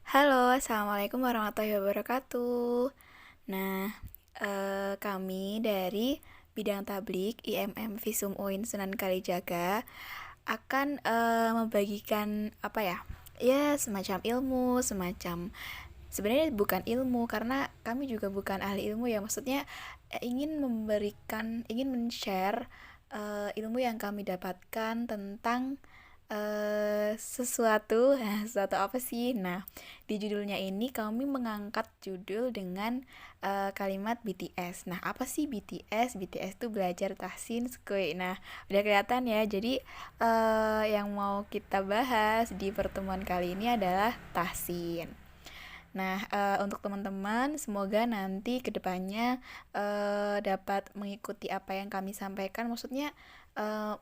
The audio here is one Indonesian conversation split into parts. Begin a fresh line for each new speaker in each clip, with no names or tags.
Halo, Assalamualaikum warahmatullahi wabarakatuh. Nah, kami dari bidang tablik IMM Visum UIN Sunan Kalijaga akan membagikan apa ya? Ya, semacam ilmu, semacam sebenarnya bukan ilmu karena kami juga bukan ahli ilmu ya. Maksudnya ingin memberikan, ingin men-share ilmu yang kami dapatkan tentang sesuatu apa sih? Nah, di judulnya ini kami mengangkat judul dengan kalimat BTS. Nah, apa sih BTS? BTS itu belajar tahsin skui. Nah, udah kelihatan ya. Jadi yang mau kita bahas di pertemuan kali ini adalah tahsin. Nah, untuk teman-teman, semoga nanti kedepannya dapat mengikuti apa yang kami sampaikan. Maksudnya uh,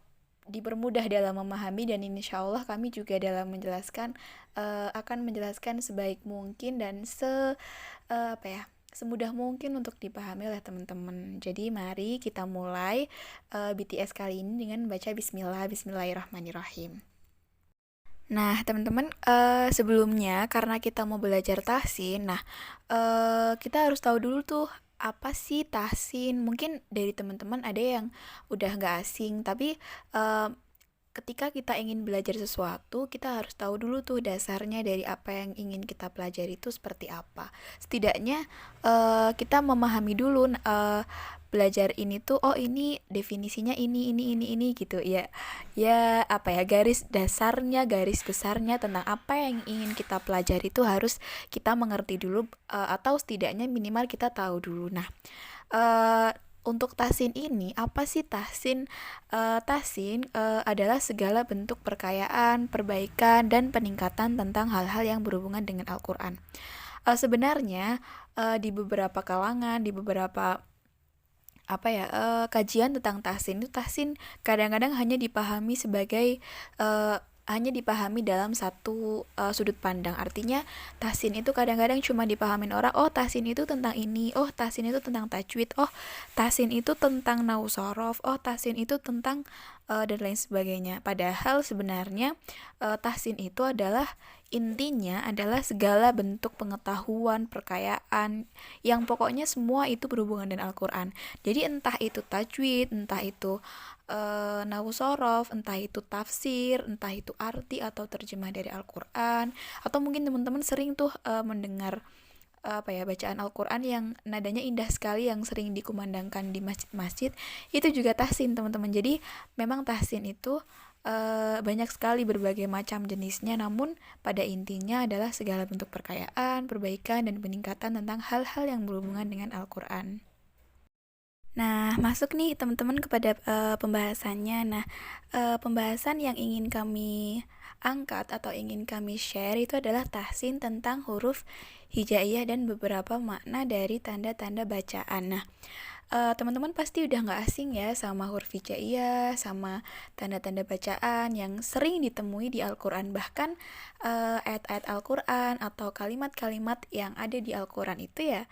dipermudah dalam memahami dan insya Allah kami juga dalam menjelaskan akan menjelaskan sebaik mungkin dan apa ya semudah mungkin untuk dipahami oleh teman-teman. Jadi mari kita mulai BTS kali ini dengan baca Bismillahirrahmanirrahim. Nah, teman-teman, sebelumnya karena kita mau belajar tahsin, nah, kita harus tahu dulu tuh apa sih tahsin. Mungkin dari teman-teman ada yang udah nggak asing, tapi eh, ketika kita ingin belajar sesuatu, kita harus tahu dulu tuh dasarnya dari apa yang ingin kita pelajari itu seperti apa. Setidaknya kita memahami dulu belajar ini tuh, oh ini definisinya ini gitu ya. Ya apa ya, garis dasarnya, garis besarnya tentang apa yang ingin kita pelajari itu harus kita mengerti dulu, atau setidaknya minimal kita tahu dulu. Nah, eh, untuk tahsin ini, apa sih tahsin? Tahsin adalah segala bentuk perkayaan, perbaikan, dan peningkatan tentang hal-hal yang berhubungan dengan Al-Quran. Sebenarnya di beberapa kalangan, di beberapa apa ya kajian tentang tahsin kadang-kadang hanya dipahami sebagai hanya dipahami dalam satu sudut pandang. Artinya tahsin itu kadang-kadang cuma dipahamin orang, oh tahsin itu tentang ini, oh tahsin itu tentang tajwid, oh tahsin itu tentang nausorof, oh tahsin itu tentang dan lain sebagainya. Padahal sebenarnya tahsin itu adalah intinya adalah segala bentuk pengetahuan, perkayaan yang pokoknya semua itu berhubungan dengan Al-Quran. Jadi entah itu tajwid, entah itu nahu sorof, entah itu tafsir, entah itu arti atau terjemah dari Al-Quran, atau mungkin teman-teman sering tuh mendengar apa ya bacaan Al-Quran yang nadanya indah sekali yang sering dikumandangkan di masjid-masjid, itu juga tahsin teman-teman. Jadi memang tahsin itu banyak sekali berbagai macam jenisnya, namun pada intinya adalah segala bentuk perkayaan, perbaikan, dan peningkatan tentang hal-hal yang berhubungan dengan Al-Quran. Nah, masuk nih teman-teman kepada pembahasannya. Nah, pembahasan yang ingin kami angkat atau ingin kami share itu adalah tahsin tentang huruf hijaiyah dan beberapa makna dari tanda-tanda bacaan. Nah, teman-teman pasti udah nggak asing ya sama huruf hijaiyah, sama tanda-tanda bacaan yang sering ditemui di Al-Quran. Bahkan ayat-ayat Al-Quran atau kalimat-kalimat yang ada di Al-Quran itu ya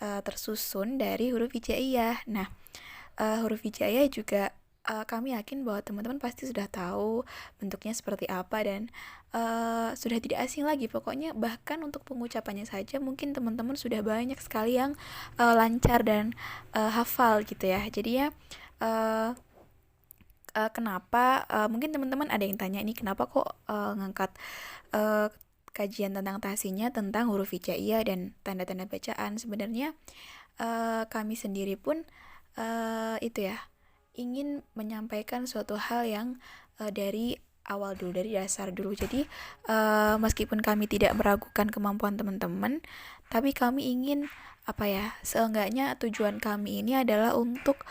tersusun dari huruf hijaiyah. Nah, huruf hijaiyah juga kami yakin bahwa teman-teman pasti sudah tahu bentuknya seperti apa dan sudah tidak asing lagi. Pokoknya bahkan untuk pengucapannya saja mungkin teman-teman sudah banyak sekali yang lancar dan hafal gitu ya. Jadi ya uh, kenapa mungkin teman-teman ada yang tanya ini kenapa kok ngangkat uh, kajian tentang tahsinnya tentang huruf hijaiyah dan tanda-tanda bacaan. Sebenarnya kami sendiri pun itu ya ingin menyampaikan suatu hal yang dari awal dulu, dari dasar dulu. Jadi meskipun kami tidak meragukan kemampuan teman-teman, tapi kami ingin apa ya, seenggaknya tujuan kami ini adalah untuk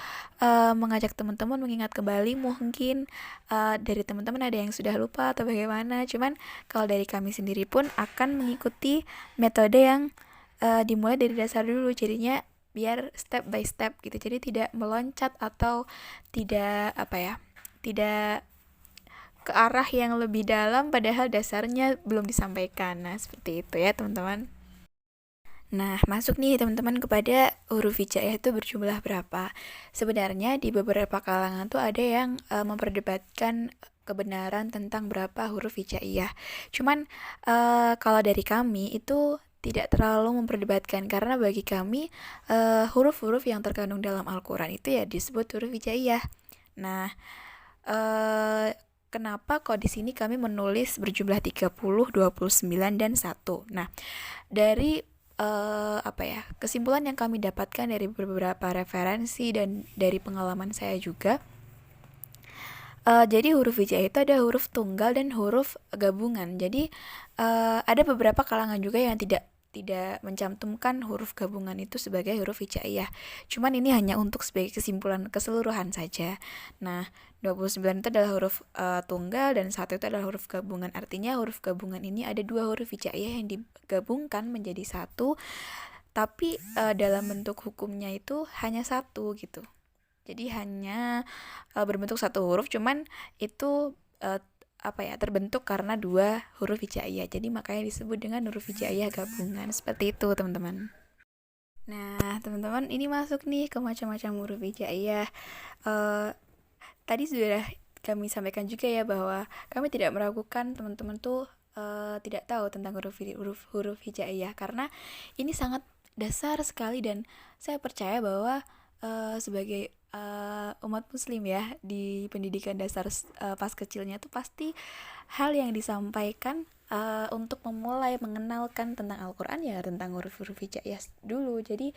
mengajak teman-teman mengingat kembali. Mungkin dari teman-teman ada yang sudah lupa atau bagaimana, cuman kalau dari kami sendiri pun akan mengikuti metode yang dimulai dari dasar dulu, jadinya biar step by step gitu, jadi tidak meloncat atau tidak apa ya, tidak ke arah yang lebih dalam padahal dasarnya belum disampaikan. Nah seperti itu ya teman-teman. Nah, masuk nih teman-teman kepada huruf hijaiyah itu berjumlah berapa. Sebenarnya di beberapa kalangan tuh ada yang memperdebatkan kebenaran tentang berapa huruf hijaiyah. Cuman kalau dari kami itu tidak terlalu memperdebatkan, karena bagi kami huruf-huruf yang terkandung dalam Al-Quran itu ya disebut huruf hijaiyah. Nah, kenapa kok di sini kami menulis berjumlah 30, 29 dan 1. Nah, dari kesimpulan yang kami dapatkan dari beberapa referensi dan dari pengalaman saya juga, jadi huruf hijaiyah itu ada huruf tunggal dan huruf gabungan. Jadi ada beberapa kalangan juga yang tidak mencantumkan huruf gabungan itu sebagai huruf hijaiyah. Cuman ini hanya untuk sebagai kesimpulan keseluruhan saja. Nah, 29 itu adalah huruf tunggal dan 1 itu adalah huruf gabungan. Artinya huruf gabungan ini ada 2 huruf hijaiyah yang digabungkan menjadi 1, tapi dalam bentuk hukumnya itu hanya 1 gitu. Jadi hanya berbentuk 1 huruf, cuman itu terbentuk karena 2 huruf hijaiyah. Jadi makanya disebut dengan huruf hijaiyah gabungan. Seperti itu, teman-teman. Nah, teman-teman, ini masuk nih ke macam-macam huruf hijaiyah. Tadi sudah kami sampaikan juga ya bahwa kami tidak meragukan teman-teman tuh tidak tahu tentang huruf hijaiyah, karena ini sangat dasar sekali, dan saya percaya bahwa sebagai umat muslim ya, di pendidikan dasar pas kecilnya tuh pasti hal yang disampaikan untuk memulai mengenalkan tentang Al-Quran ya tentang huruf-huruf hijaiyah dulu. Jadi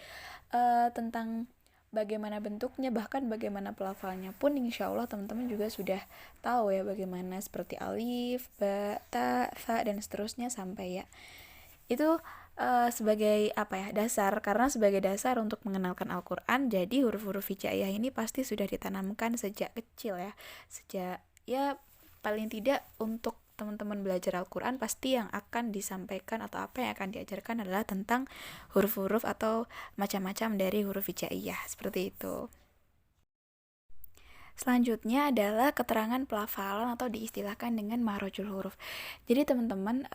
tentang bagaimana bentuknya, bahkan bagaimana pelafalannya pun insya Allah teman-teman juga sudah tahu ya, bagaimana seperti alif, ba, ta, fa, dan seterusnya sampai ya. Itu sebagai dasar, karena sebagai dasar untuk mengenalkan Al-Quran. Jadi huruf-huruf hijaiyah ini pasti sudah ditanamkan sejak kecil ya, sejak ya paling tidak untuk teman-teman belajar Al-Quran pasti yang akan disampaikan atau apa yang akan diajarkan adalah tentang huruf-huruf atau macam-macam dari huruf hijaiyah, seperti itu. Selanjutnya adalah keterangan pelafalan atau diistilahkan dengan makhrajul huruf. Jadi teman-teman,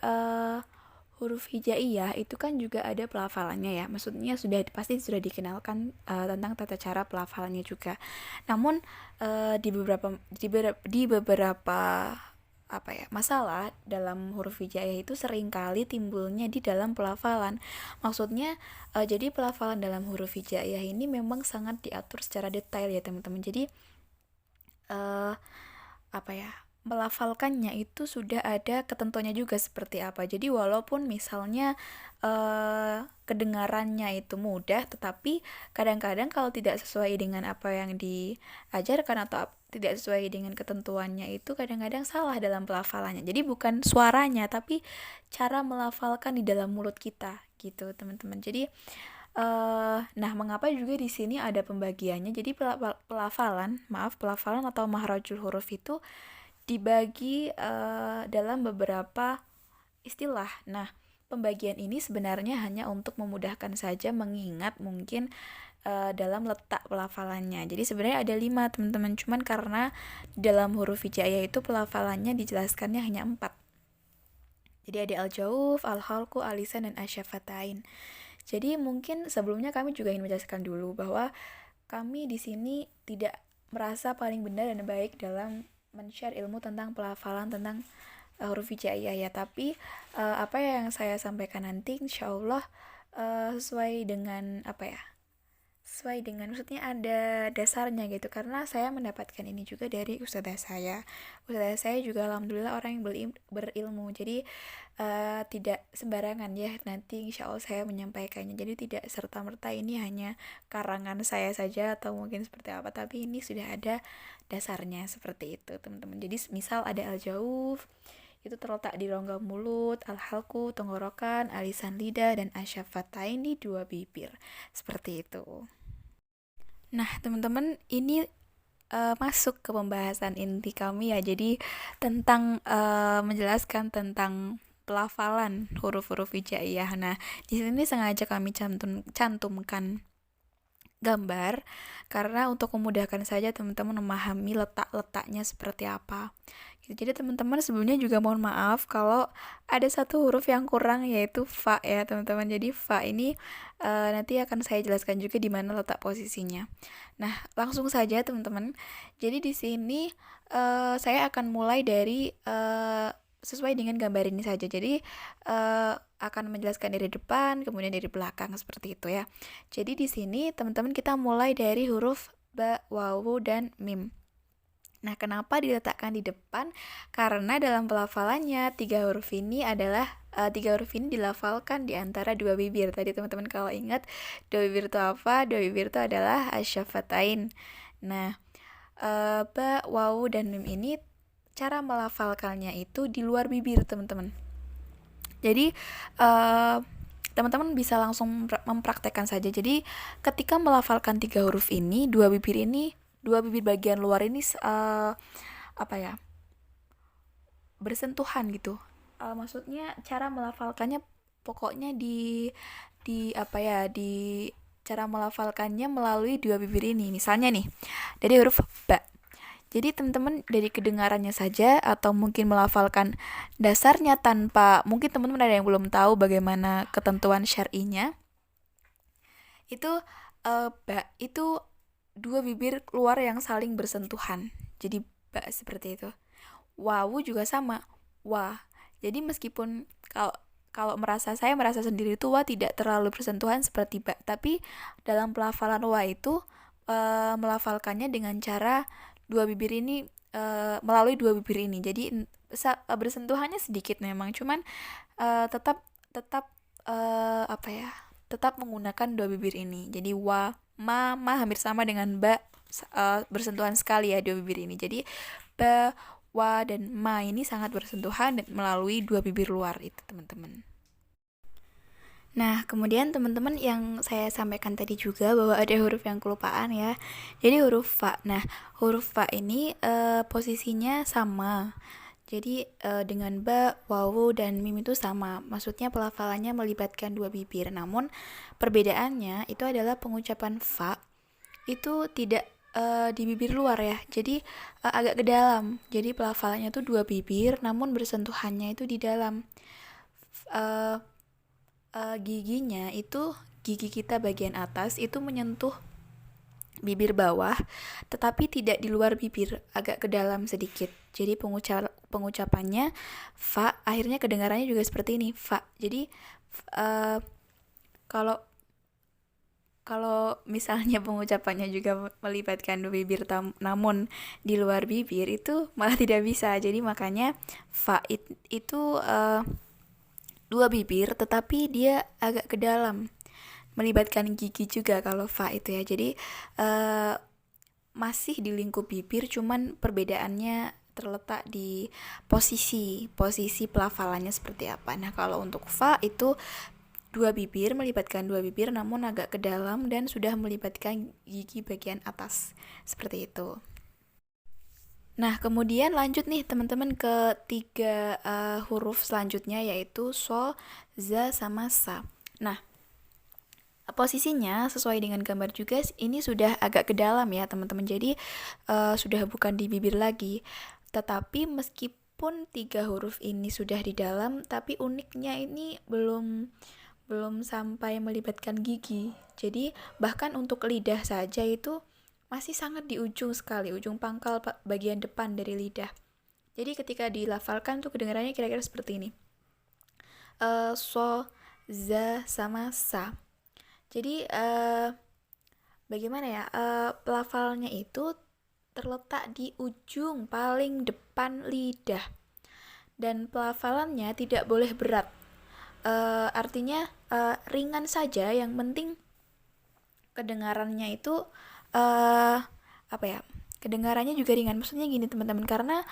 huruf hijaiyah itu kan juga ada pelafalannya ya. Maksudnya pasti sudah dikenalkan tentang tata cara pelafalannya juga. Namun di beberapa masalah dalam huruf hijaiyah itu seringkali timbulnya di dalam pelafalan. Maksudnya jadi pelafalan dalam huruf hijaiyah ini memang sangat diatur secara detail ya teman-teman. Jadi melafalkannya itu sudah ada ketentuannya juga seperti apa. Jadi walaupun misalnya kedengarannya itu mudah, tetapi kadang-kadang kalau tidak sesuai dengan apa yang diajarkan atau tidak sesuai dengan ketentuannya itu kadang-kadang salah dalam pelafalannya. Jadi bukan suaranya, tapi cara melafalkan di dalam mulut kita gitu, teman-teman. Jadi nah, mengapa juga di sini ada pembagiannya? Jadi pelafalan atau makhrajul huruf itu dibagi dalam beberapa istilah. Nah, pembagian ini sebenarnya hanya untuk memudahkan saja mengingat mungkin dalam letak pelafalannya. Jadi sebenarnya ada 5 teman-teman, cuman karena dalam huruf hijaiyah itu pelafalannya dijelaskannya hanya 4. Jadi ada al-jauf, al-halqu, al-lisan, dan asyafatain. Jadi mungkin sebelumnya kami juga ingin menjelaskan dulu bahwa kami di sini tidak merasa paling benar dan baik dalam men-share ilmu tentang pelafalan tentang huruf hijaiyah ya, tapi apa yang saya sampaikan nanti insyaallah sesuai dengan maksudnya ada dasarnya gitu, karena saya mendapatkan ini juga dari ustadzah saya juga alhamdulillah orang yang berilmu, jadi tidak sembarangan ya nanti insyaallah saya menyampaikannya. Jadi tidak serta-merta ini hanya karangan saya saja atau mungkin seperti apa, tapi ini sudah ada dasarnya seperti itu teman-teman. Jadi misal ada al-jauf itu terletak di rongga mulut, al-halqu tenggorokan, alisan lidah, dan asyafatain di 2 bibir, seperti itu. Nah teman-teman, ini masuk ke pembahasan inti kami ya. Jadi tentang menjelaskan tentang pelafalan huruf-huruf hijaiyah. Nah, di sini sengaja kami cantumkan gambar karena untuk memudahkan saja teman-teman memahami letak-letaknya seperti apa. Jadi teman-teman sebelumnya juga mohon maaf kalau ada satu huruf yang kurang, yaitu fa ya teman-teman. Jadi fa ini nanti akan saya jelaskan juga di mana letak posisinya. Nah, langsung saja teman-teman. Jadi di sini saya akan mulai dari sesuai dengan gambar ini saja. Jadi akan menjelaskan dari depan, kemudian dari belakang seperti itu ya. Jadi di sini teman-teman kita mulai dari huruf ba, wawu, dan mim. Nah, kenapa diletakkan di depan? Karena dalam pelafalannya tiga huruf ini dilafalkan di antara dua bibir. Tadi teman-teman kalau ingat, dua bibir itu apa? Dua bibir itu adalah asyafatain. Nah, ba, wawu, dan mim ini cara melafalkannya itu di luar bibir, teman-teman. Jadi, teman-teman bisa langsung mempraktekkan saja. Jadi, ketika melafalkan tiga huruf ini, dua bibir bagian luar ini bersentuhan gitu. Maksudnya cara melafalkannya pokoknya di cara melafalkannya melalui dua bibir ini. Misalnya nih, dari huruf ba. Jadi teman-teman dari kedengarannya saja atau mungkin melafalkan dasarnya tanpa, mungkin teman-teman ada yang belum tahu bagaimana ketentuan syar'inya. Itu ba itu dua bibir keluar yang saling bersentuhan. Jadi ba seperti itu. Wawu juga sama. Wa. Jadi meskipun kalau saya merasa sendiri itu wa tidak terlalu bersentuhan seperti ba, tapi dalam pelafalan wa itu melafalkannya dengan cara dua bibir ini melalui dua bibir ini. Jadi bersentuhannya sedikit memang, cuman tetap tetap menggunakan dua bibir ini. Jadi wa, ma hampir sama dengan ba, bersentuhan sekali ya dua bibir ini. Jadi ba, wa, dan ma ini sangat bersentuhan dan melalui dua bibir luar itu, teman-teman. Nah, kemudian teman-teman yang saya sampaikan tadi juga bahwa ada huruf yang kelupaan ya. Jadi huruf fa. Nah, huruf fa ini posisinya sama. Jadi dengan ba, wawu, dan mim itu sama. Maksudnya pelafalannya melibatkan dua bibir. Namun perbedaannya itu adalah pengucapan fa itu tidak di bibir luar ya. Jadi agak ke dalam. Jadi pelafalannya itu dua bibir, namun bersentuhannya itu di dalam. Giginya itu, gigi kita bagian atas itu menyentuh bibir bawah, tetapi tidak di luar bibir, agak ke dalam sedikit. Jadi pengucapannya fa, akhirnya kedengarannya juga seperti ini, fa. Jadi kalau misalnya pengucapannya juga melibatkan dua bibir namun di luar bibir, itu malah tidak bisa. Jadi makanya fa itu dua bibir tetapi dia agak ke dalam, melibatkan gigi juga kalau fa itu ya. Jadi masih di lingkup bibir, cuman perbedaannya terletak di posisi pelafalannya seperti apa. Nah, kalau untuk fa itu dua bibir, melibatkan dua bibir namun agak ke dalam dan sudah melibatkan gigi bagian atas seperti itu. Nah, kemudian lanjut nih teman-teman ke tiga huruf selanjutnya, yaitu so, za, sama sa. Nah, posisinya sesuai dengan gambar juga ini sudah agak ke dalam ya teman-teman. Jadi sudah bukan di bibir lagi. Tetapi meskipun tiga huruf ini sudah di dalam, tapi uniknya ini belum sampai melibatkan gigi. Jadi bahkan untuk lidah saja itu masih sangat di ujung sekali, ujung pangkal bagian depan dari lidah. Jadi ketika dilafalkan tuh kedengarannya kira-kira seperti ini. So, za, sama sa. Jadi bagaimana ya, pelafalnya itu terletak di ujung paling depan lidah. Dan pelafalannya tidak boleh berat. Artinya ringan saja, yang penting kedengarannya itu kedengarannya juga ringan. Maksudnya gini teman-teman, karena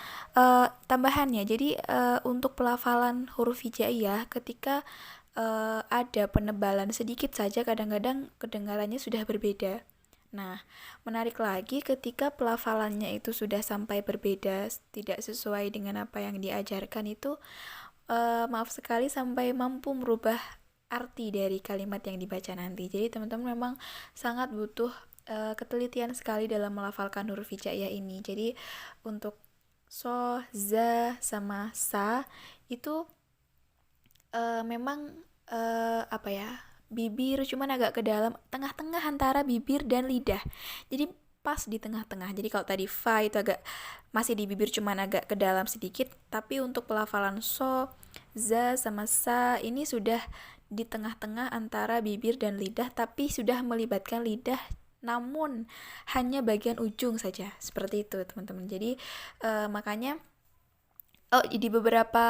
tambahannya, jadi untuk pelafalan huruf hijaiyah ketika ada penebalan sedikit saja, kadang-kadang kedengarannya sudah berbeda. Nah, menarik lagi ketika pelafalannya itu sudah sampai berbeda, tidak sesuai dengan apa yang diajarkan itu, maaf sekali sampai mampu merubah arti dari kalimat yang dibaca nanti. Jadi teman-teman memang sangat butuh ketelitian sekali dalam melafalkan huruf hijaiyah ini. Jadi untuk So, za sama sa itu memang apa ya? Bibir cuman agak ke dalam, tengah-tengah antara bibir dan lidah. Jadi pas di tengah-tengah. Jadi kalau tadi fa itu agak masih di bibir cuman agak ke dalam sedikit, tapi untuk pelafalan so, za sama sa ini sudah di tengah-tengah antara bibir dan lidah, tapi sudah melibatkan lidah namun hanya bagian ujung saja, seperti itu teman-teman. Jadi makanya di beberapa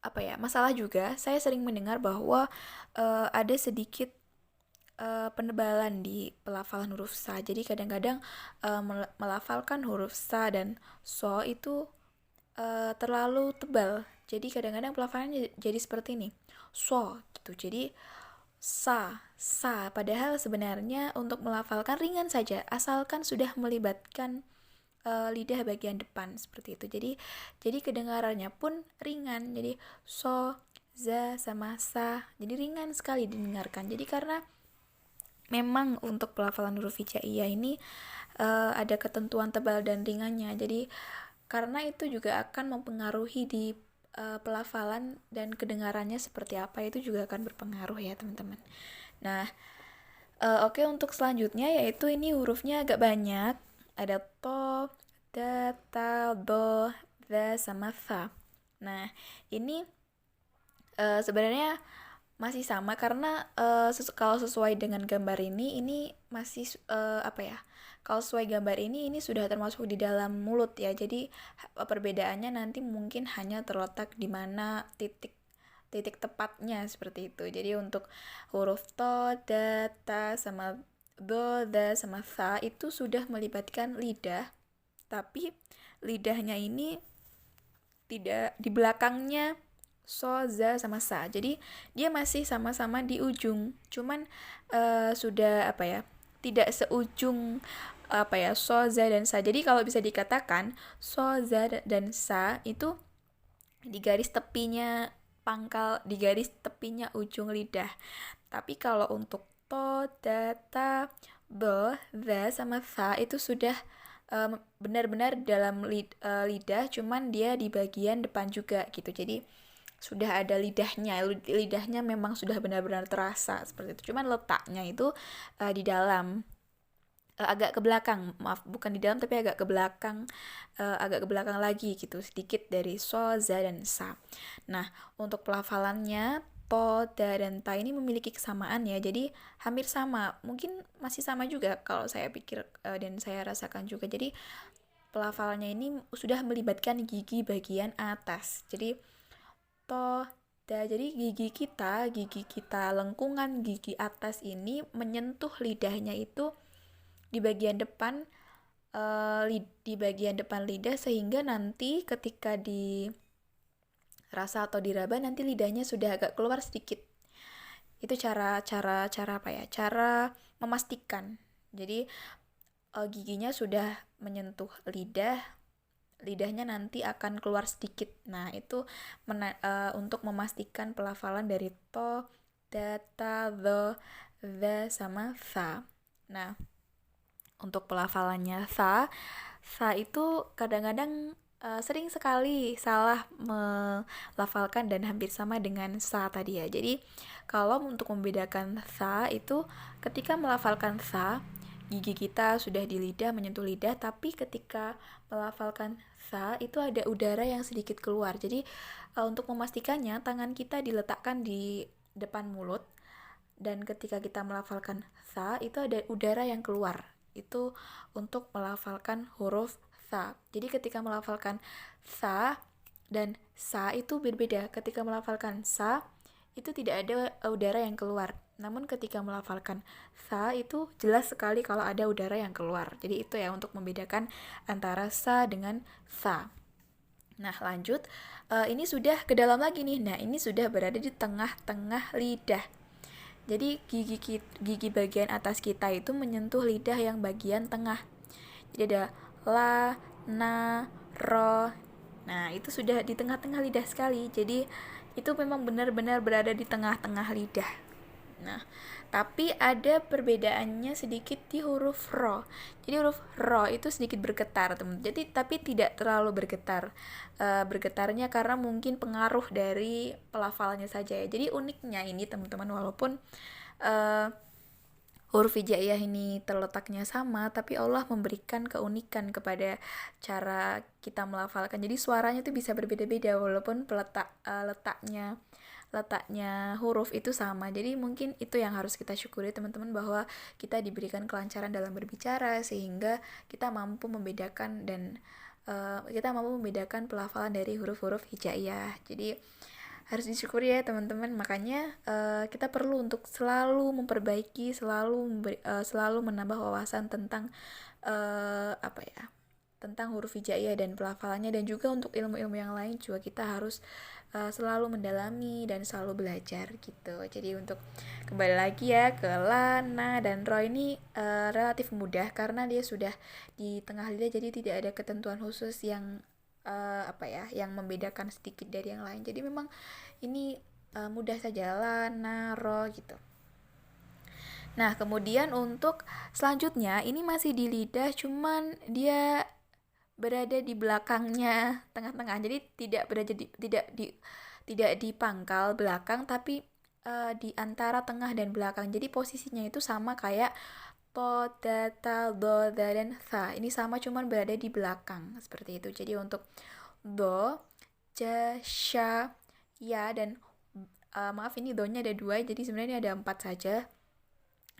apa ya masalah juga saya sering mendengar bahwa ada sedikit penebalan di pelafalan huruf sa. Jadi kadang-kadang melafalkan huruf sa dan so itu terlalu tebal. Jadi kadang-kadang pelafalannya jadi seperti ini, so gitu. Jadi sa. Padahal sebenarnya untuk melafalkan ringan saja, asalkan sudah melibatkan lidah bagian depan seperti itu. Jadi kedengarannya pun ringan. Jadi so, za sama sa. Jadi ringan sekali didengarkan. Jadi karena memang untuk pelafalan huruf hijaiyah ini ada ketentuan tebal dan ringannya. Jadi karena itu juga akan mempengaruhi di pelafalan dan kedengarannya seperti apa, itu juga akan berpengaruh ya teman-teman. Nah, oke, untuk selanjutnya yaitu ini hurufnya agak banyak. Ada to, da, ta, do, da, sama tha. Nah, ini sebenarnya masih sama karena kalau sesuai dengan gambar ini masih apa ya? Kalau sesuai gambar ini sudah termasuk di dalam mulut ya. Jadi perbedaannya nanti mungkin hanya terletak di mana titik tepatnya seperti itu. Jadi untuk huruf to, da, ta, sama do, da, sama tha itu sudah melibatkan lidah, tapi lidahnya ini tidak di belakangnya so, za, sama sa. Jadi dia masih sama-sama di ujung. Cuman sudah apa ya? Tidak seujung apa ya? So, za, dan sa. Jadi kalau bisa dikatakan so, za, dan sa itu di garis tepinya di garis tepinya ujung lidah. Tapi kalau untuk to, da, ta, do, da, sama sa itu sudah benar-benar dalam lidah, cuman dia di bagian depan juga gitu. Jadi sudah ada lidahnya memang sudah benar-benar terasa seperti itu. Cuman letaknya itu di dalam, agak ke belakang, maaf, bukan di dalam tapi agak ke belakang, lagi gitu, sedikit dari so, za, dan sa. Nah, untuk pelafalannya to, da, dan ta ini memiliki kesamaan ya, jadi hampir sama, mungkin masih sama juga kalau saya pikir dan saya rasakan juga. Jadi pelafalannya ini sudah melibatkan gigi bagian atas. Jadi to, da, jadi gigi kita lengkungan gigi atas ini menyentuh lidahnya itu di bagian depan, di bagian depan lidah, sehingga nanti ketika dirasa atau diraba nanti lidahnya sudah agak keluar sedikit. Itu cara apa ya? Cara memastikan. Jadi giginya sudah menyentuh lidahnya nanti akan keluar sedikit. Nah, itu untuk memastikan pelafalan dari to, da, ta, do, da, sama tha. Nah, untuk pelafalannya tha itu kadang-kadang sering sekali salah melafalkan dan hampir sama dengan sa tadi ya. Jadi kalau untuk membedakan tha itu ketika melafalkan tha, gigi kita sudah di lidah, menyentuh lidah, tapi ketika melafalkan tha itu ada udara yang sedikit keluar. Jadi untuk memastikannya tangan kita diletakkan di depan mulut, dan ketika kita melafalkan tha itu ada udara yang keluar. Itu untuk melafalkan huruf tha. Jadi ketika melafalkan tha dan sa itu berbeda. Ketika melafalkan sa itu tidak ada udara yang keluar. Namun ketika melafalkan tha itu jelas sekali kalau ada udara yang keluar. Jadi itu ya untuk membedakan antara sa dengan tha. Nah, lanjut. Ini sudah ke dalam lagi nih. Nah, ini sudah berada di tengah-tengah lidah. Jadi gigi bagian atas kita itu menyentuh lidah yang bagian tengah. Jadi ada la, na, ro. Nah, itu sudah di tengah-tengah lidah sekali. Jadi itu memang benar-benar berada di tengah-tengah lidah. Nah, tapi ada perbedaannya sedikit di huruf ro. Jadi huruf ro itu sedikit bergetar, teman. Jadi tapi tidak terlalu bergetar. Bergetarnya karena mungkin pengaruh dari pelafalannya saja ya. Jadi uniknya ini teman-teman, walaupun uh, huruf hijaiyah ini terletaknya sama, tapi Allah memberikan keunikan kepada cara kita melafalkan. Jadi suaranya itu bisa berbeda-beda walaupun letaknya huruf itu sama. Jadi mungkin itu yang harus kita syukuri teman-teman, bahwa kita diberikan kelancaran dalam berbicara sehingga kita mampu membedakan pelafalan dari huruf-huruf hijaiyah. Jadi harus disyukuri ya teman-teman. Makanya kita perlu untuk selalu memperbaiki, selalu menambah wawasan tentang tentang huruf hijaiyah dan pelafalannya, dan juga untuk ilmu-ilmu yang lain juga kita harus selalu mendalami dan selalu belajar gitu. Jadi untuk kembali lagi ya ke Lana dan Ro ini relatif mudah karena dia sudah di tengah lidah, jadi tidak ada ketentuan khusus yang yang membedakan sedikit dari yang lain. Jadi memang ini mudah saja, Lana, Ro gitu. Nah, kemudian untuk selanjutnya ini masih di lidah, cuman dia berada di belakangnya, tengah-tengah. Jadi tidak di pangkal belakang, tapi di antara tengah dan belakang. Jadi posisinya itu sama kayak to, da, ta, do, da, dan tha. Ini sama, cuman berada di belakang seperti itu. Jadi untuk do, ja, sha, ya, dan maaf ini do-nya ada 2, jadi sebenarnya ada 4 saja.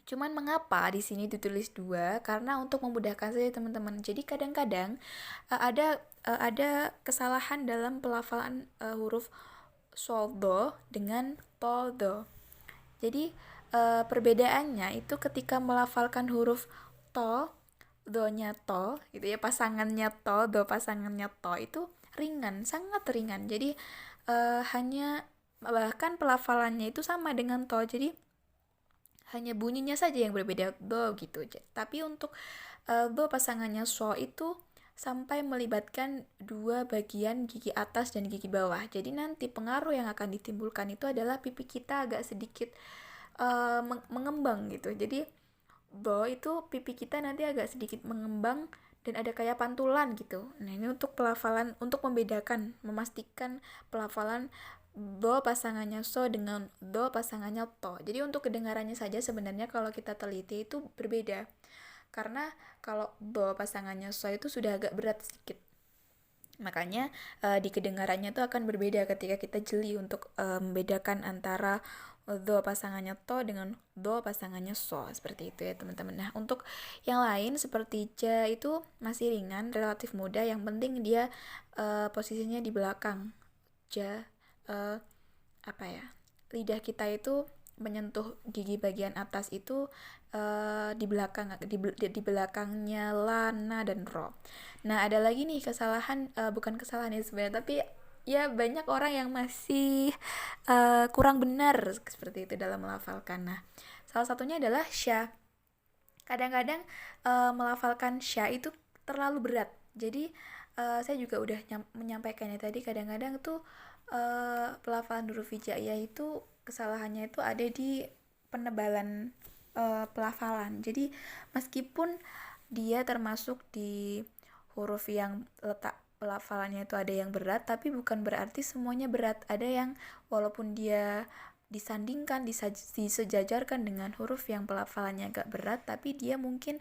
Cuman mengapa di sini ditulis 2? Karena untuk memudahkan saja teman-teman. Jadi kadang-kadang ada kesalahan dalam pelafalan huruf sol do dengan to do. Jadi perbedaannya itu ketika melafalkan huruf to, do-nya to gitu ya, pasangannya to, do pasangannya to itu ringan, sangat ringan. Jadi hanya bahkan pelafalannya itu sama dengan to. Jadi hanya bunyinya saja yang berbeda, do gitu. Tapi untuk do pasangannya so itu sampai melibatkan 2 bagian gigi atas dan gigi bawah. Jadi nanti pengaruh yang akan ditimbulkan itu adalah pipi kita agak sedikit mengembang gitu. Jadi do itu pipi kita nanti agak sedikit mengembang dan ada kayak pantulan gitu. Nah, ini untuk pelafalan, untuk membedakan, memastikan pelafalan do pasangannya so dengan do pasangannya to. Jadi untuk kedengarannya saja sebenarnya kalau kita teliti itu berbeda. Karena kalau do pasangannya so itu sudah agak berat sedikit. Makanya di kedengarannya itu akan berbeda ketika kita jeli untuk membedakan antara do pasangannya to dengan do pasangannya so, seperti itu ya teman-teman. Nah, untuk yang lain seperti ja itu masih ringan, relatif mudah. Yang penting dia posisinya di belakang. Ja lidah kita itu menyentuh gigi bagian atas itu di belakangnya Lana dan Ro. Nah, ada lagi nih kesalahan, bukan kesalahan ya sebenarnya, tapi ya banyak orang yang masih kurang benar seperti itu dalam melafalkan. Nah, salah satunya adalah sya. Kadang-kadang melafalkan sya itu terlalu berat. Jadi saya juga udah menyampaikannya tadi, kadang-kadang tuh pelafalan huruf hijaiyah itu kesalahannya itu ada di penebalan pelafalan. Jadi meskipun dia termasuk di huruf yang letak pelafalannya itu ada yang berat, tapi bukan berarti semuanya berat. Ada yang walaupun dia disandingkan, disejajarkan dengan huruf yang pelafalannya agak berat, tapi dia mungkin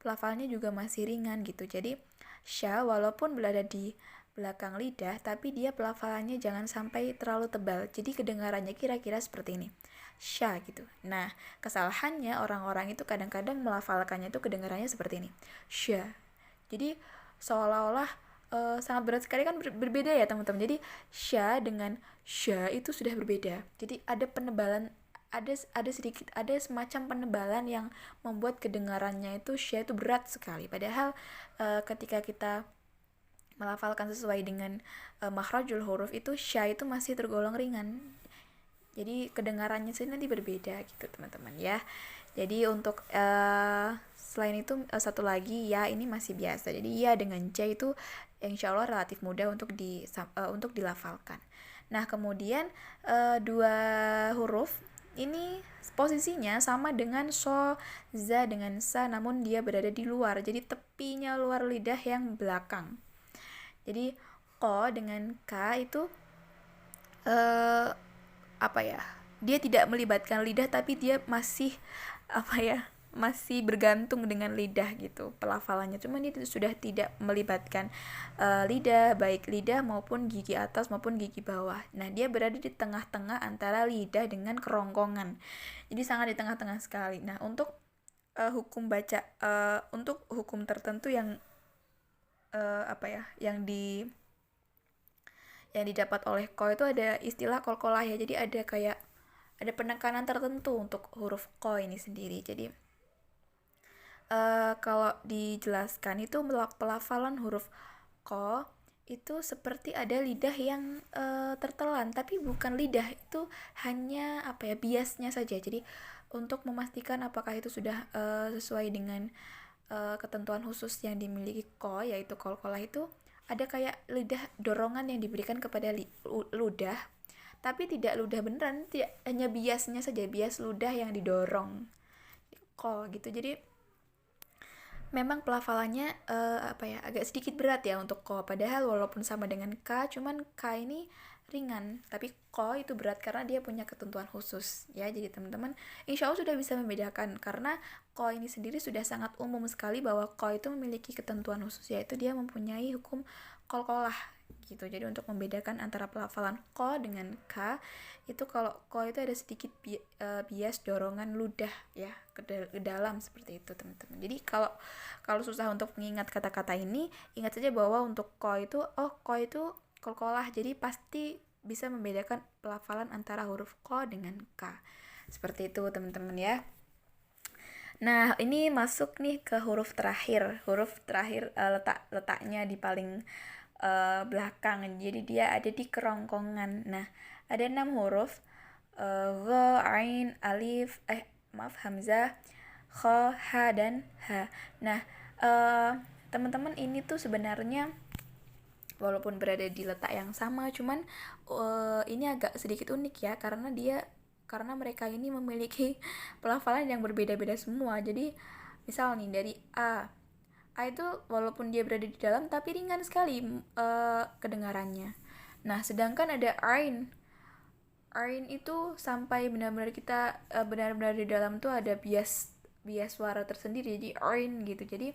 pelafalannya juga masih ringan gitu. Jadi sya walaupun berada di belakang lidah, tapi dia pelafalannya jangan sampai terlalu tebal. Jadi kedengarannya kira-kira seperti ini, sya gitu. Nah, kesalahannya orang-orang itu kadang-kadang melafalkannya itu kedengarannya seperti ini, sya. Jadi seolah-olah sangat berat sekali, kan berbeda ya teman-teman. Jadi sya dengan sya itu sudah berbeda. Jadi ada penebalan, ada sedikit, ada semacam penebalan yang membuat kedengarannya itu sya itu berat sekali. Padahal ketika kita melafalkan sesuai dengan makhrajul huruf itu sya itu masih tergolong ringan. Jadi kedengarannya sendiri nanti berbeda gitu teman-teman ya. Jadi untuk selain itu satu lagi ya, ini masih biasa. Jadi ya dengan C itu insya Allah relatif mudah untuk dilafalkan. Nah, kemudian 2 huruf ini posisinya sama dengan so, za dengan sa, namun dia berada di luar, jadi tepinya luar lidah yang belakang. Jadi ko dengan ka itu apa ya, dia tidak melibatkan lidah tapi dia masih apa ya, masih bergantung dengan lidah gitu pelafalannya, cuman dia sudah tidak melibatkan lidah, baik lidah maupun gigi atas maupun gigi bawah. Nah, dia berada di tengah-tengah antara lidah dengan kerongkongan, jadi sangat di tengah-tengah sekali. Nah, untuk hukum baca, untuk hukum tertentu yang apa ya, yang didapat oleh ko itu ada istilah kolkolah ya, jadi ada kayak ada penekanan tertentu untuk huruf ko ini sendiri. Jadi kalau dijelaskan itu pelafalan huruf ko itu seperti ada lidah yang tertelan, tapi bukan lidah, itu hanya apa ya, biasnya saja. Jadi untuk memastikan apakah itu sudah sesuai dengan ketentuan khusus yang dimiliki ko, yaitu kolkolah, itu ada kayak lidah dorongan yang diberikan kepada ludah, tapi tidak ludah beneran, tidak, hanya biasnya saja, bias ludah yang didorong ko gitu. Jadi memang pelafalannya apa ya, agak sedikit berat ya untuk ko, padahal walaupun sama dengan k, cuman k ini ringan, tapi ko itu berat karena dia punya ketentuan khusus ya. Jadi teman-teman insya Allah sudah bisa membedakan, karena ko ini sendiri sudah sangat umum sekali bahwa ko itu memiliki ketentuan khusus, yaitu dia mempunyai hukum kolkolah gitu. Jadi untuk membedakan antara pelafalan ko dengan k, itu kalau ko itu ada sedikit bias dorongan ludah ya ke dalam, seperti itu teman-teman. Jadi kalau susah untuk mengingat kata-kata ini, ingat saja bahwa untuk ko itu, ko itu kolkolah, jadi pasti bisa membedakan pelafalan antara huruf ko dengan k, seperti itu teman-teman ya. Nah, ini masuk nih ke huruf terakhir. Huruf terakhir letaknya di paling belakang, jadi dia ada di kerongkongan. Nah, ada 6 huruf, gha, ain, alif, hamzah, kha, ha, dan ha. Nah, teman-teman ini tuh sebenarnya walaupun berada di letak yang sama, cuman ini agak sedikit unik ya, karena mereka ini memiliki pelafalan yang berbeda-beda semua. Jadi misal nih dari A itu walaupun dia berada di dalam tapi ringan sekali kedengarannya. Nah, sedangkan ada Ain itu sampai benar-benar kita benar-benar di dalam tuh ada bias suara tersendiri, jadi Ain gitu. Jadi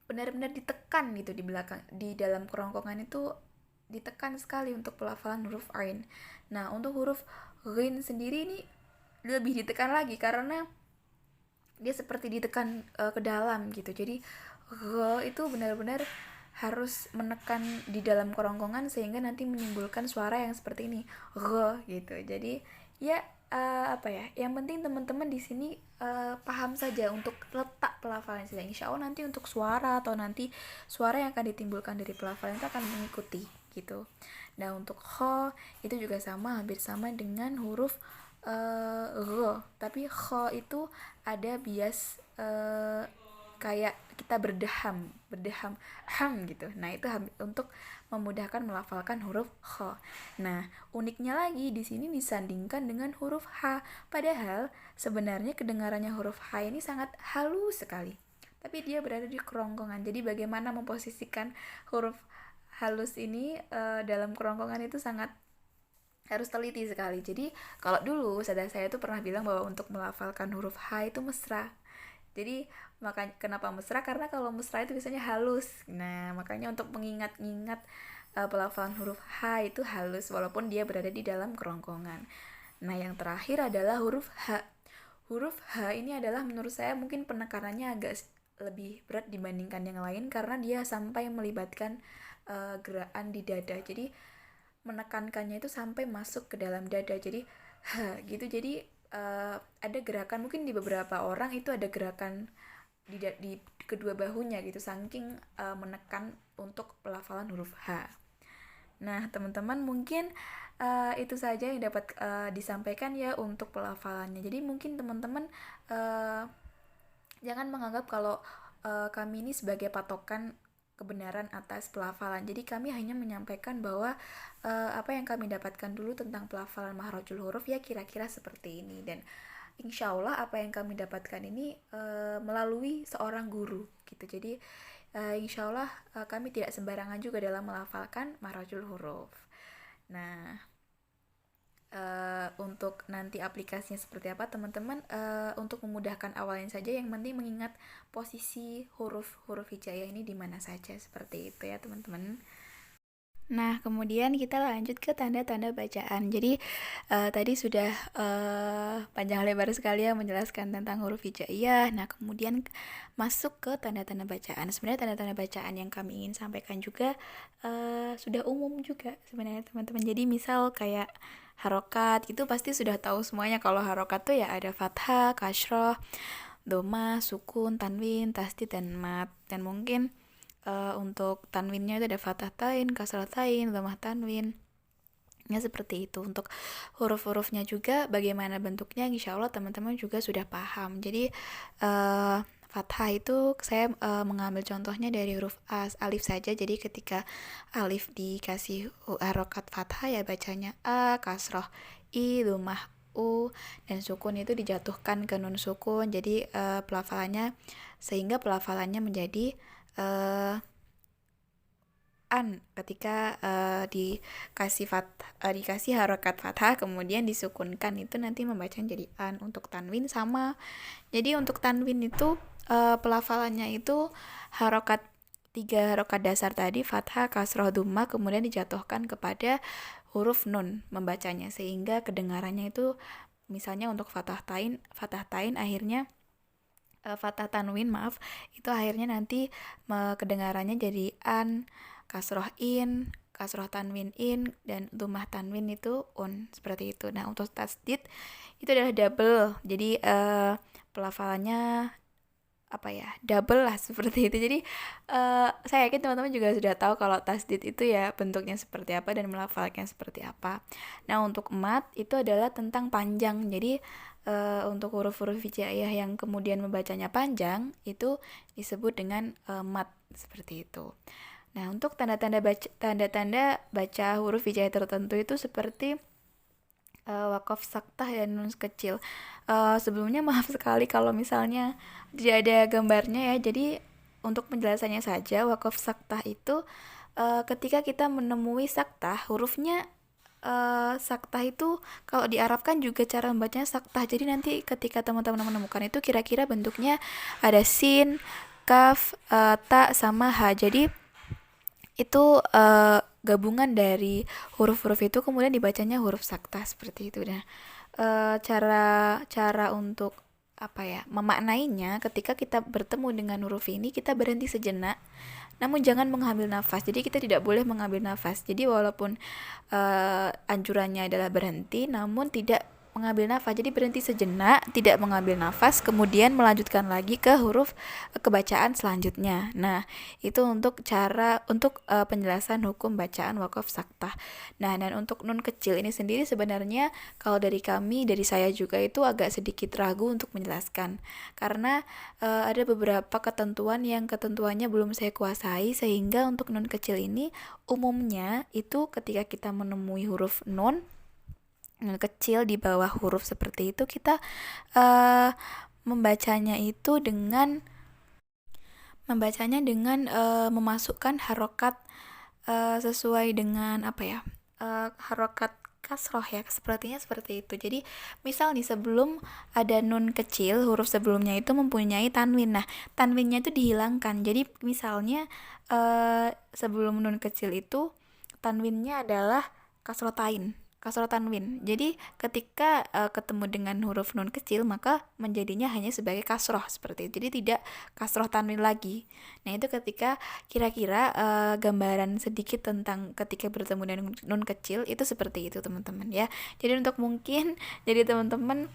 benar-benar ditekan gitu di belakang, di dalam kerongkongan itu ditekan sekali untuk pelafalan huruf Ain. Nah, untuk huruf Ghin sendiri ini lebih ditekan lagi karena dia seperti ditekan ke dalam gitu. Jadi itu benar-benar harus menekan di dalam kerongkongan sehingga nanti menimbulkan suara yang seperti ini, gitu. Jadi ya apa ya, yang penting teman-teman di sini paham saja untuk letak pelafalan saja. Insya Allah nanti untuk suara atau nanti suara yang akan ditimbulkan dari pelafalan itu akan mengikuti gitu. Nah, untuk kho itu juga sama, hampir sama dengan huruf tapi kho itu ada bias kayak kita berdeham ham gitu. Nah, itu untuk memudahkan melafalkan huruf kho. Nah, uniknya lagi di sini disandingkan dengan huruf h, padahal sebenarnya kedengarannya huruf h ini sangat halus sekali, tapi dia berada di kerongkongan. Jadi bagaimana memposisikan huruf halus ini dalam kerongkongan itu sangat harus teliti sekali. Jadi kalau dulu saudara saya tuh pernah bilang bahwa untuk melafalkan huruf H itu mesra. Jadi makanya kenapa mesra, karena kalau mesra itu biasanya halus. Nah, makanya untuk mengingat-ingat pelafalan huruf H itu halus walaupun dia berada di dalam kerongkongan. Nah, yang terakhir adalah huruf H. Huruf H ini adalah menurut saya mungkin penekanannya agak lebih berat dibandingkan yang lain karena dia sampai melibatkan gerakan di dada. Jadi menekankannya itu sampai masuk ke dalam dada, jadi gitu. Jadi ada gerakan, mungkin di beberapa orang itu ada gerakan di kedua bahunya gitu, saking menekan untuk pelafalan huruf H. Nah, teman-teman mungkin itu saja yang dapat disampaikan ya untuk pelafalannya. Jadi mungkin teman-teman jangan menganggap kalau kami ini sebagai patokan kebenaran atas pelafalan. Jadi kami hanya menyampaikan bahwa apa yang kami dapatkan dulu tentang pelafalan makhrajul huruf ya kira-kira seperti ini, dan insya Allah apa yang kami dapatkan ini melalui seorang guru gitu. Jadi insya Allah kami tidak sembarangan juga dalam melafalkan makhrajul huruf. Nah, untuk nanti aplikasinya seperti apa teman-teman, untuk memudahkan awalnya saja yang penting mengingat posisi huruf-huruf hijaiyah ini di mana saja, seperti itu ya teman-teman. Nah, kemudian kita lanjut ke tanda-tanda bacaan. Jadi tadi sudah panjang lebar sekali ya menjelaskan tentang huruf hijaiyah. Nah, kemudian masuk ke tanda-tanda bacaan. Sebenarnya tanda-tanda bacaan yang kami ingin sampaikan juga sudah umum juga sebenarnya teman-teman. Jadi misal kayak harokat itu pasti sudah tahu semuanya. Kalau harokat tuh ya ada fathah, kasroh, doma, sukun, tanwin, tasdid, dan mat. Dan mungkin untuk tanwinnya itu ada fathah tain, kasrah tain, dhammah tanwin. Ya seperti itu. Untuk huruf-hurufnya juga bagaimana bentuknya insya Allah teman-teman juga sudah paham. Jadi fathah itu saya mengambil contohnya dari huruf alif saja. Jadi ketika alif dikasih harokat fathah ya bacanya a, kasroh i, dhammah u, dan sukun itu dijatuhkan ke nun sukun. Jadi pelafalannya sehingga pelafalannya menjadi an ketika dikasih harokat fathah kemudian disukunkan itu nanti membacanya jadi an. Untuk tanwin sama. Jadi untuk tanwin itu pelafalannya itu harokat 3 harokat dasar tadi fathah, kasroh, dhammah kemudian dijatuhkan kepada huruf nun membacanya sehingga kedengarannya itu misalnya untuk fathah tain akhirnya fathah tanwin itu akhirnya nanti kedengarannya jadi an, kasroh in, kasroh tanwin in, dan dhammah tanwin itu un, seperti itu. Nah untuk tasdid itu adalah double, jadi pelafalannya apa ya, double lah seperti itu. Jadi saya yakin teman-teman juga sudah tahu kalau tasdid itu ya bentuknya seperti apa dan melafalnya seperti apa. Nah untuk mat itu adalah tentang panjang. Jadi untuk huruf-huruf hijaiyah yang kemudian membacanya panjang itu disebut dengan mat, seperti itu. Nah untuk tanda-tanda baca huruf hijaiyah tertentu itu seperti wakaf saktah dan nun kecil. Sebelumnya maaf sekali kalau misalnya tidak ada gambarnya ya. Jadi untuk penjelasannya saja, wakaf saktah itu ketika kita menemui saktah, hurufnya saktah itu kalau diarabkan juga cara membacanya saktah. Jadi nanti ketika teman-teman menemukan itu kira-kira bentuknya ada sin, kaf, ta, sama ha. Jadi itu gabungan dari huruf-huruf itu kemudian dibacanya huruf saktah, seperti itu. Nah cara untuk apa ya memaknainya, ketika kita bertemu dengan huruf ini kita berhenti sejenak namun jangan mengambil nafas. Jadi kita tidak boleh mengambil nafas. Jadi walaupun anjurannya adalah berhenti namun tidak mengambil nafas. Jadi berhenti sejenak, tidak mengambil nafas, kemudian melanjutkan lagi ke huruf kebacaan selanjutnya. Nah, itu untuk penjelasan hukum bacaan wakaf saktah. Nah, dan untuk nun kecil ini sendiri sebenarnya kalau dari saya juga itu agak sedikit ragu untuk menjelaskan. Karena ada beberapa ketentuan yang ketentuannya belum saya kuasai, sehingga untuk nun kecil ini umumnya itu ketika kita menemui huruf nun kecil di bawah huruf seperti itu, kita membacanya dengan memasukkan harokat sesuai dengan apa ya, harokat kasroh ya, sepertinya seperti itu. Jadi misal nih sebelum ada nun kecil, huruf sebelumnya itu mempunyai tanwin. Nah tanwinnya itu dihilangkan. Jadi misalnya sebelum nun kecil itu tanwinnya adalah kasroh tanwin. Jadi ketika ketemu dengan huruf nun kecil maka menjadinya hanya sebagai kasroh, seperti itu. Jadi tidak kasroh tanwin lagi. Nah itu ketika kira-kira gambaran sedikit tentang ketika bertemu dengan nun kecil itu seperti itu teman-teman ya. Jadi untuk mungkin jadi teman-teman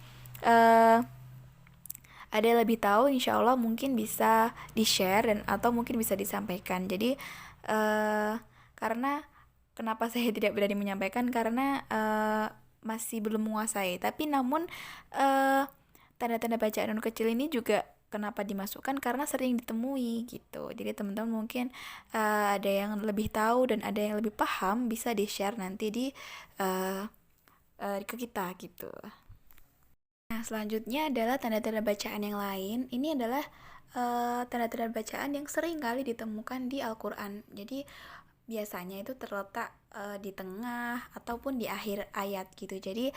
ada yang lebih tahu, insya Allah mungkin bisa di-share dan atau mungkin bisa disampaikan. Jadi karena kenapa saya tidak berani menyampaikan, karena masih belum menguasai. Tapi namun tanda-tanda bacaan nun kecil ini juga kenapa dimasukkan karena sering ditemui gitu. Jadi teman-teman mungkin ada yang lebih tahu dan ada yang lebih paham, bisa di-share nanti di uh, ke kita gitu. Nah, selanjutnya adalah tanda-tanda bacaan yang lain. Ini adalah tanda-tanda bacaan yang sering kali ditemukan di Al-Quran. Jadi biasanya itu terletak di tengah ataupun di akhir ayat gitu. Jadi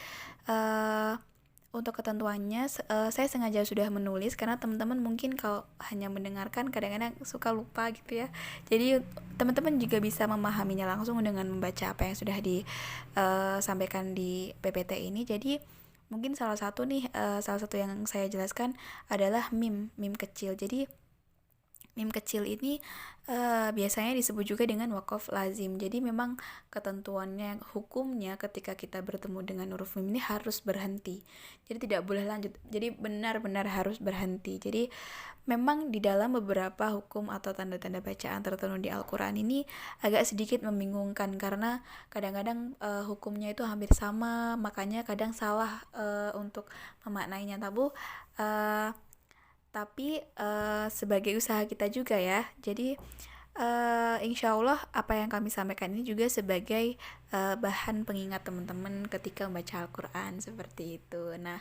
untuk ketentuannya saya sengaja sudah menulis karena teman-teman mungkin kalau hanya mendengarkan kadang-kadang suka lupa gitu ya. Jadi teman-teman juga bisa memahaminya langsung dengan membaca apa yang sudah disampaikan di PPT ini. Jadi mungkin salah satu yang saya jelaskan adalah mim kecil. Jadi mim kecil ini biasanya disebut juga dengan wakaf lazim. Jadi memang ketentuannya, hukumnya ketika kita bertemu dengan huruf mim ini harus berhenti. Jadi tidak boleh lanjut. Jadi benar-benar harus berhenti. Jadi memang di dalam beberapa hukum atau tanda-tanda bacaan tertentu di Al-Quran ini agak sedikit membingungkan karena kadang-kadang hukumnya itu hampir sama, makanya kadang salah untuk memaknainya. Tapi sebagai usaha kita juga ya, jadi insya Allah apa yang kami sampaikan ini juga sebagai bahan pengingat teman-teman ketika membaca Al-Quran seperti itu. Nah,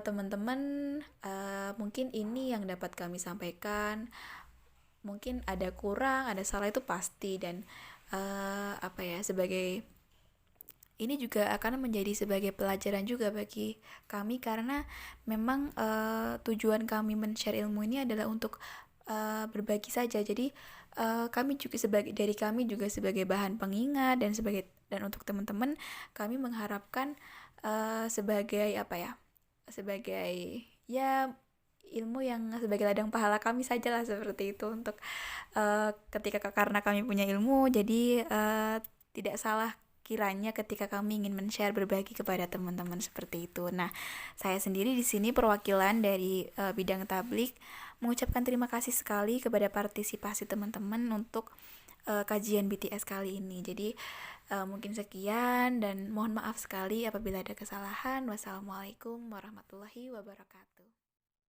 teman-teman, mungkin ini yang dapat kami sampaikan. Mungkin ada kurang, ada salah itu pasti, dan sebagai ini juga akan menjadi sebagai pelajaran juga bagi kami karena memang tujuan kami men-share ilmu ini adalah untuk berbagi saja. Jadi kami juga dari kami juga sebagai bahan pengingat dan untuk teman-teman kami mengharapkan sebagai sebagai ya ilmu yang sebagai ladang pahala kami sajalah seperti itu untuk karena kami punya ilmu jadi tidak salah kiranya ketika kami ingin men-share berbagi kepada teman-teman seperti itu. Nah, saya sendiri di sini perwakilan dari bidang tablik mengucapkan terima kasih sekali kepada partisipasi teman-teman untuk kajian BTS kali ini. Jadi mungkin sekian dan mohon maaf sekali apabila ada kesalahan. Wassalamualaikum warahmatullahi wabarakatuh.